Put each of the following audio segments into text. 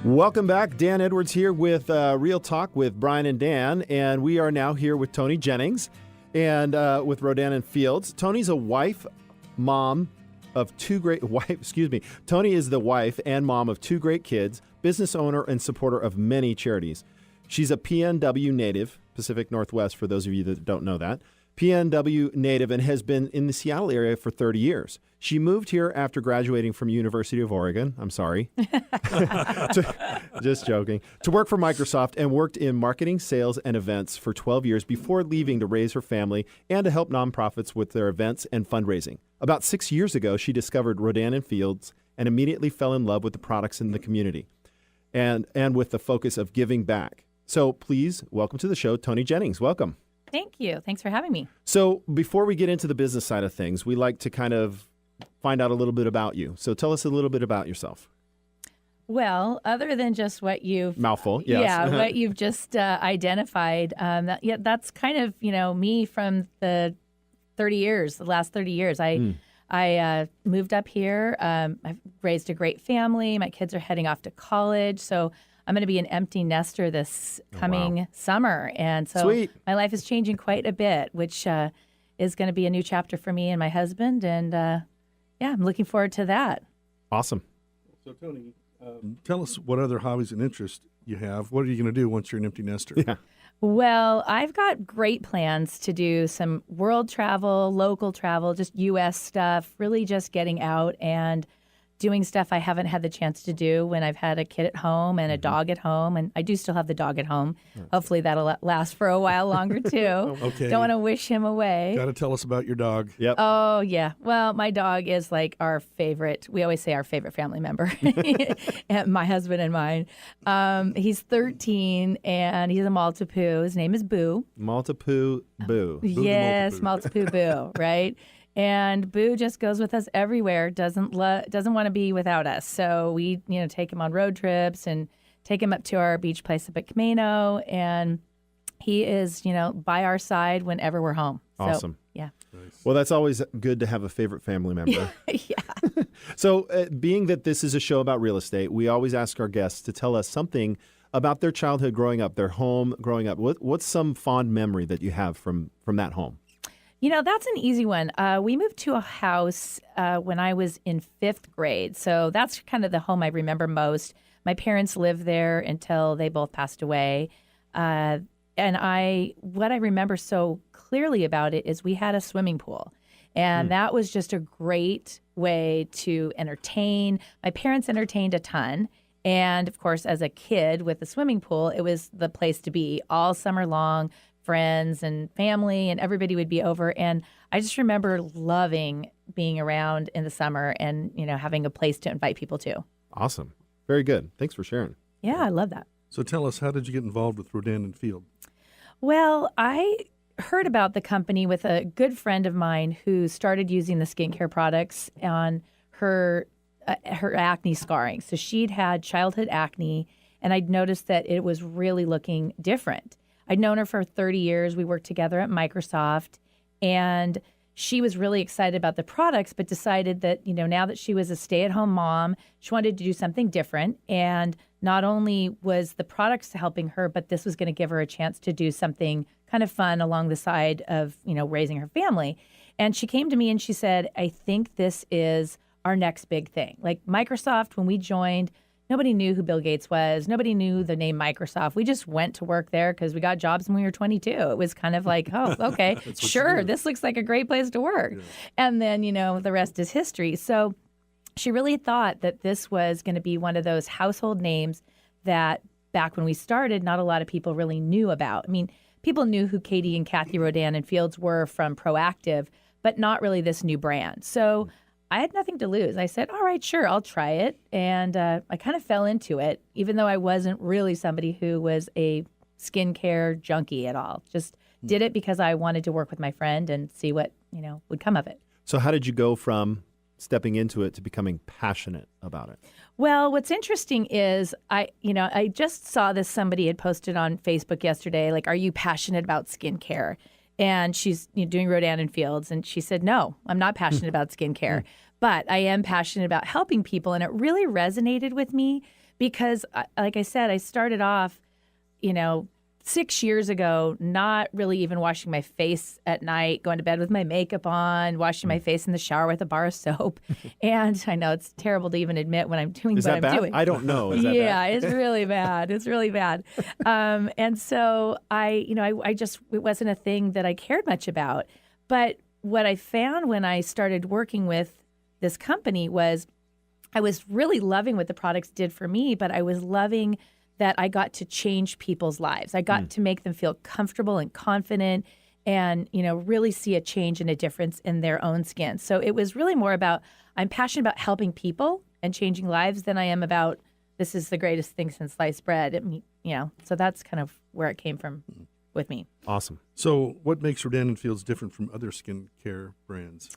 Welcome back. Dan Edwards here with Real Talk with Brian and Dan, and we are now here with Toni Jennings and with Rodan and Fields. Toni's a wife, mom of two great Toni is the wife and mom of two great kids, business owner and supporter of many charities. She's a PNW native, Pacific Northwest, for those of you that don't know that. PNW native and has been in the Seattle area for 30 years. She moved here after graduating from University of Oregon. I'm sorry. Just joking. To work for Microsoft and worked in marketing, sales, and events for 12 years before leaving to raise her family and to help nonprofits with their events and fundraising. About 6 years ago, she discovered Rodan and Fields and immediately fell in love with the products in the community and with the focus of giving back. So please welcome to the show, Toni Jennings. Welcome. Thank you. Thanks for having me. So before we get into the business side of things, we like to kind of find out a little bit about you. So tell us a little bit about yourself. Well, other than just what you've... Mouthful, yes. Yeah, what you've just identified, that's kind of, me from the last 30 years. I moved up here. I've raised a great family. My kids are heading off to college. So I'm going to be an empty nester this coming summer. And so Sweet. My life is changing quite a bit, which is going to be a new chapter for me and my husband. And I'm looking forward to that. Awesome. So, Toni, tell us what other hobbies and interests you have. What are you going to do once you're an empty nester? Yeah. Well, I've got great plans to do some world travel, local travel, just U.S. stuff, really just getting out and doing stuff I haven't had the chance to do when I've had a kid at home and a dog at home. And I do still have the dog at home. Hopefully that'll last for a while longer, too. Okay. Don't want to wish him away. Got to tell us about your dog. Yep. Oh, yeah. Well, my dog is like our favorite. We always say our favorite family member, my husband and mine. He's 13, and he's a Maltipoo. His name is Boo. Maltipoo Boo. Yes, Maltipoo Boo, right? And Boo just goes with us everywhere, doesn't want to be without us. So we, take him on road trips and take him up to our beach place up at Camino. And he is, by our side whenever we're home. Awesome. So, yeah. Nice. Well, that's always good to have a favorite family member. Yeah. So being that this is a show about real estate, we always ask our guests to tell us something about their childhood growing up, their home growing up. What's some fond memory that you have from that home? That's an easy one. We moved to a house when I was in 5th grade. So that's kind of the home I remember most. My parents lived there until they both passed away. And what I remember so clearly about it is we had a swimming pool. And that was just a great way to entertain. My parents entertained a ton. And of course, as a kid with the swimming pool, it was the place to be all summer long. Friends and family and everybody would be over. And I just remember loving being around in the summer and, having a place to invite people to. Awesome. Very good. Thanks for sharing. Yeah, I love that. So tell us, how did you get involved with Rodan and Fields? Well, I heard about the company with a good friend of mine who started using the skincare products on her acne scarring. So she'd had childhood acne, and I'd noticed that it was really looking different. I'd known her for 30 years. We worked together at Microsoft, and she was really excited about the products, but decided that, now that she was a stay-at-home mom, she wanted to do something different. And not only was the products helping her, but this was going to give her a chance to do something kind of fun along the side of, raising her family. And she came to me and she said, I think this is our next big thing. Like Microsoft, when we joined, nobody knew who Bill Gates was. Nobody knew the name Microsoft. We just went to work there because we got jobs when we were 22. It was kind of like, oh, okay, sure, this looks like a great place to work. Yeah. And then, the rest is history. So she really thought that this was going to be one of those household names that back when we started, not a lot of people really knew about. I mean, people knew who Katie and Kathy Rodan and Fields were from ProActiv, but not really this new brand. So I had nothing to lose. I said, all right, sure, I'll try it. And I kind of fell into it, even though I wasn't really somebody who was a skincare junkie at all. Just did it because I wanted to work with my friend and see what, would come of it. So how did you go from stepping into it to becoming passionate about it? Well, what's interesting is I just saw this, somebody had posted on Facebook yesterday, like, are you passionate about skincare? And she's doing Rodan and Fields. And she said, no, I'm not passionate about skincare, but I am passionate about helping people. And it really resonated with me because, like I said, I started off, 6 years ago, not really even washing my face at night, going to bed with my makeup on, washing my face in the shower with a bar of soap. And I know it's terrible to even admit when I'm doing Is what that I'm bad? doing. I don't know. Is that Yeah, bad? it's really bad. It's really bad. And so I just, it wasn't a thing that I cared much about. But what I found when I started working with this company was I was really loving what the products did for me, but I was loving that I got to change people's lives. I got to make them feel comfortable and confident and, really see a change and a difference in their own skin. So it was really more about, I'm passionate about helping people and changing lives than I am about, this is the greatest thing since sliced bread. So that's kind of where it came from with me. Awesome. So what makes Rodan and Fields different from other skincare brands?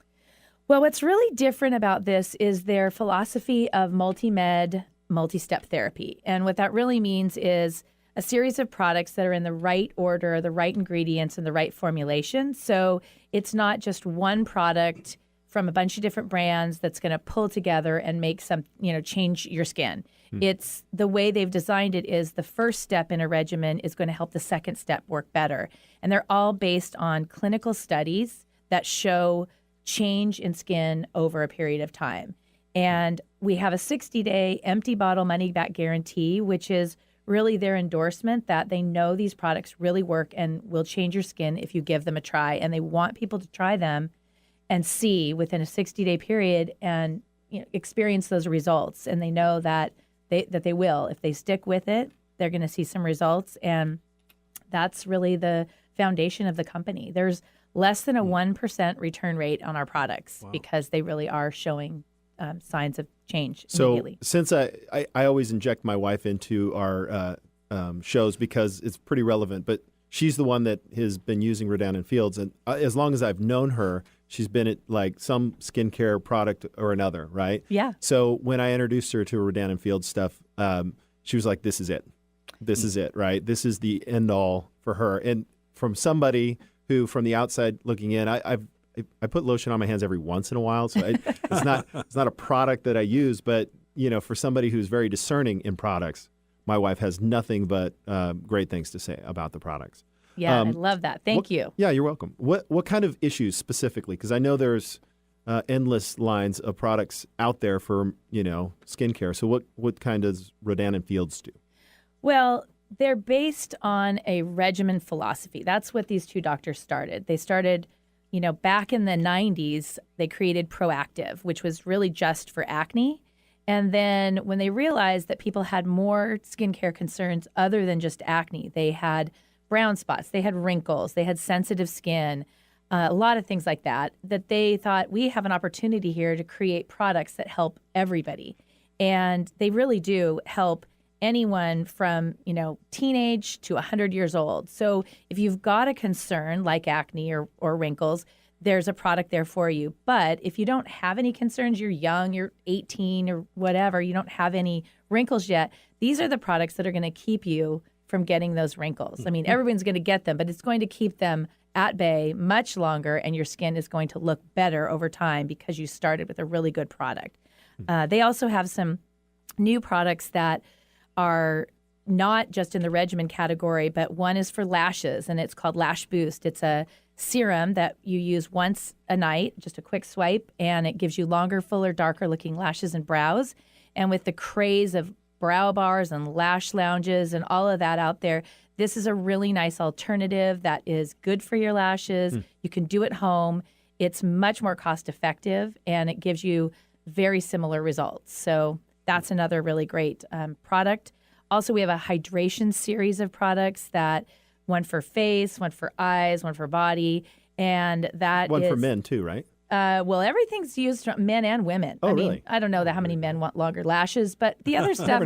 Well, what's really different about this is their philosophy of multi-step therapy. And what that really means is a series of products that are in the right order, the right ingredients, and the right formulation. So it's not just one product from a bunch of different brands that's going to pull together and make change your skin. It's the way they've designed it is the first step in a regimen is going to help the second step work better. And they're all based on clinical studies that show change in skin over a period of time. And we have a 60-day empty bottle money-back guarantee, which is really their endorsement that they know these products really work and will change your skin if you give them a try. And they want people to try them and see within a 60-day period and experience those results. And they know that they will. If they stick with it, they're going to see some results. And that's really the foundation of the company. There's less than a 1% return rate on our products because they really are showing signs of change immediately. So since I always inject my wife into our shows because it's pretty relevant, but she's the one that has been using Rodan and Fields. And as long as I've known her, she's been at like some skincare product or another, right? Yeah. So when I introduced her to Rodan and Fields stuff, she was like, this is it. This is it, right? This is the end all for her. And from somebody who, from the outside looking in, I put lotion on my hands every once in a while, so it's not a product that I use. But for somebody who's very discerning in products, my wife has nothing but great things to say about the products. Yeah, I love that. Thank you. Yeah, you're welcome. What kind of issues specifically? Because I know there's endless lines of products out there for skincare. So what kind does Rodan and Fields do? Well, they're based on a regimen philosophy. That's what these two doctors started. They started. Back in the 90s, they created ProActiv, which was really just for acne. And then when they realized that people had more skincare concerns other than just acne, they had brown spots, they had wrinkles, they had sensitive skin, a lot of things like that they thought we have an opportunity here to create products that help everybody. And they really do help anyone from, teenage to 100 years old. So if you've got a concern like acne or wrinkles, there's a product there for you. But if you don't have any concerns, you're young, you're 18 or whatever, you don't have any wrinkles yet, these are the products that are going to keep you from getting those wrinkles. I mean, everyone's going to get them, but it's going to keep them at bay much longer, and your skin is going to look better over time because you started with a really good product. They also have some new products that are not just in the regimen category, but one is for lashes, and it's called Lash Boost. It's a serum that you use once a night, just a quick swipe, and it gives you longer, fuller, darker looking lashes and brows. And with the craze of brow bars and lash lounges and all of that out there, this is a really nice alternative that is good for your lashes. You can do it home. It's much more cost effective, and it gives you very similar results. So that's another really great product. Also, we have a hydration series of products one for face, one for eyes, one for body, and that one for men too, right? Well, everything's used for men and women. Oh, I mean, really? I don't know how many men want longer lashes, but the other stuff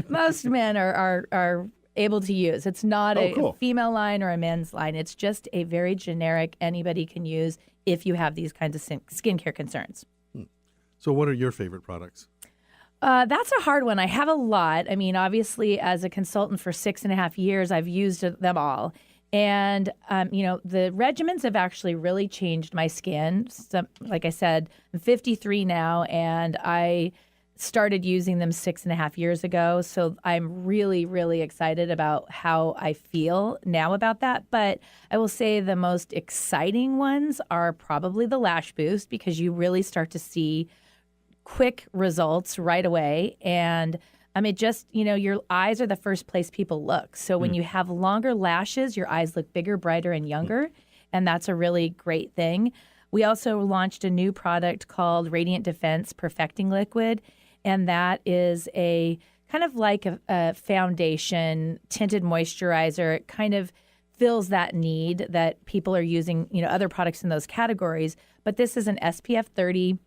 most men are able to use. It's not a female line or a men's line. It's just a very generic, anybody can use if you have these kinds of skincare concerns. So what are your favorite products? That's a hard one. I have a lot. I mean, obviously, as a consultant for 6.5 years, I've used them all. And, the regimens have actually really changed my skin. Like I said, I'm 53 now, and I started using them 6.5 years ago. So I'm really, really excited about how I feel now about that. But I will say the most exciting ones are probably the Lash Boost, because you really start to see quick results right away. And it just, your eyes are the first place people look. So when you have longer lashes, your eyes look bigger, brighter, and younger. And that's a really great thing. We also launched a new product called Radiant Defense Perfecting Liquid. And that is a kind of like a foundation tinted moisturizer. It kind of fills that need that people are using, other products in those categories. But this is an SPF 30.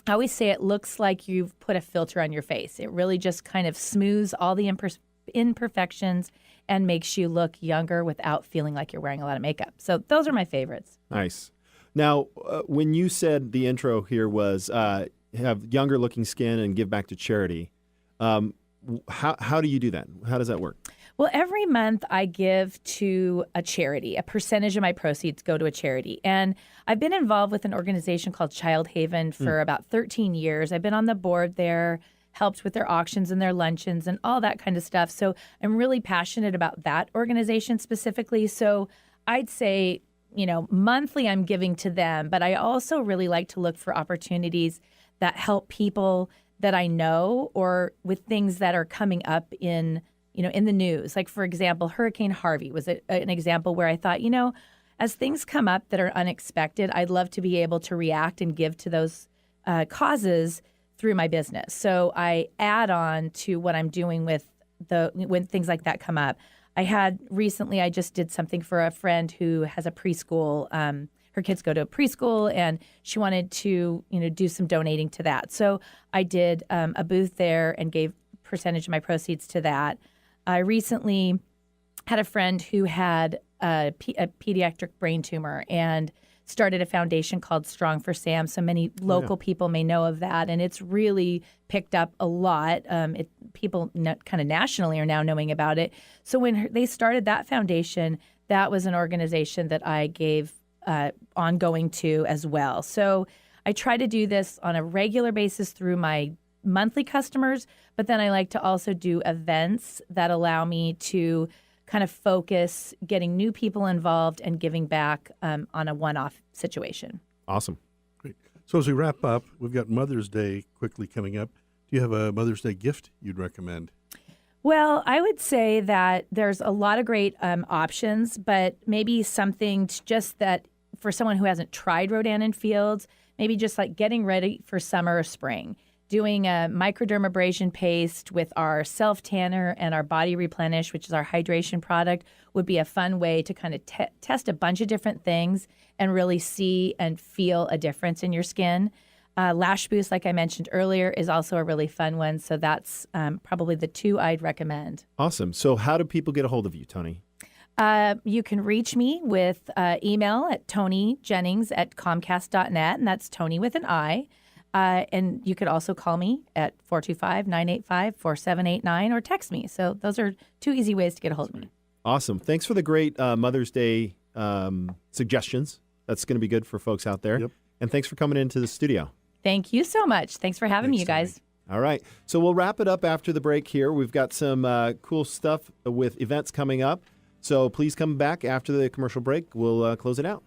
I always say it looks like you've put a filter on your face. It really just kind of smooths all the imperfections and makes you look younger without feeling like you're wearing a lot of makeup. So those are my favorites. Nice. Now, when you said the intro here was have younger looking skin and give back to charity, how do you do that? How does that work? Well, every month I give to a charity. A percentage of my proceeds go to a charity. And I've been involved with an organization called Child Haven for about 13 years. I've been on the board there, helped with their auctions and their luncheons and all that kind of stuff. So I'm really passionate about that organization specifically. So I'd say, monthly I'm giving to them, but I also really like to look for opportunities that help people that I know, or with things that are coming up in the news. Like, for example, Hurricane Harvey was an example where I thought, as things come up that are unexpected, I'd love to be able to react and give to those causes through my business. So I add on to what I'm doing when things like that come up. I just did something for a friend who has a preschool. Her kids go to a preschool, and she wanted to, do some donating to that. So I did a booth there and gave percentage of my proceeds to that. I recently had a friend who had a pediatric brain tumor and started a foundation called Strong for Sam. So many local people may know of that, and it's really picked up a lot. People kind of nationally are now knowing about it. So when they started that foundation, that was an organization that I gave ongoing to as well. So I try to do this on a regular basis through my monthly customers, but then I like to also do events that allow me to kind of focus getting new people involved and giving back on a one-off situation. Awesome. Great. So as we wrap up, we've got Mother's Day quickly coming up. Do you have a Mother's Day gift you'd recommend? Well, I would say that there's a lot of great options, but maybe something just that for someone who hasn't tried Rodan and Fields, maybe just like getting ready for summer or spring. Doing a microdermabrasion paste with our self-tanner and our body replenish, which is our hydration product, would be a fun way to kind of test a bunch of different things and really see and feel a difference in your skin. Lash Boost, like I mentioned earlier, is also a really fun one. So that's probably the two I'd recommend. Awesome. So how do people get a hold of you, Toni? You can reach me with email at ToniJennings@comcast.net, and that's Toni with an I. And you could also call me at 425-985-4789 or text me. So those are two easy ways to get a hold of me. Awesome. Thanks for the great Mother's Day suggestions. That's going to be good for folks out there. Yep. And thanks for coming into the studio. Thank you so much. Thanks for having me, you guys. All right. So we'll wrap it up after the break here. We've got some cool stuff with events coming up. So please come back after the commercial break. We'll close it out.